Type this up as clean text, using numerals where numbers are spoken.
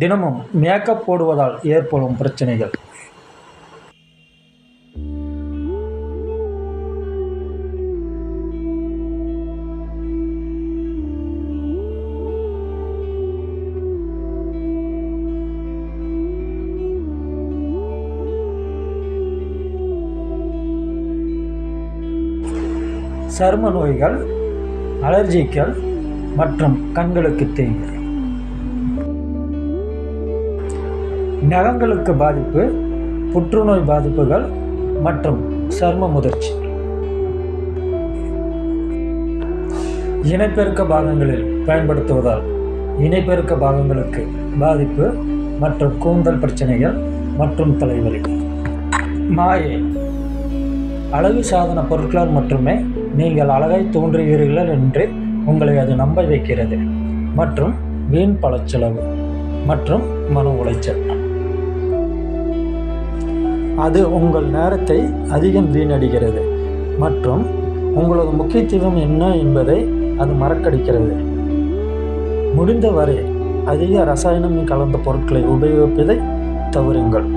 தினமும் மேக்கப் போடுவதால் ஏற்படும் பிரச்சனைகள். சரும நோய்கள், அலர்ஜிக்கள் மற்றும் கண்களுக்கு தீங்கு. நகங்களுக்கு பாதிப்பு, புற்றுநோய் பாதிப்புகள் மற்றும் சரும முதிர்ச்சி. இனப்பெருக்க பாகங்களில் பயன்படுத்துவதால் இனப்பெருக்க பாகங்களுக்கு பாதிப்பு மற்றும் கூந்தல் பிரச்சனைகள் மற்றும் தலைவலி. மாயை அழகு சாதன பொருட்களால் மட்டுமே நீங்கள் அழகாய் தோன்றுகிறீர்கள் என்று உங்களை அது நம்ப வைக்கிறது மற்றும் வீண் பணச்செலவு மற்றும் மன உளைச்சல். அது உங்கள் நேரத்தை அதிகம் வீணடிக்கிறது மற்றும் உங்களது முக்கியத்துவம் என்ன என்பதை அது மறக்கடிக்கிறது. முடிந்தவரை அதிக ரசாயனம் கலந்த பொருட்களை உபயோகிப்பதை தவிருங்கள்.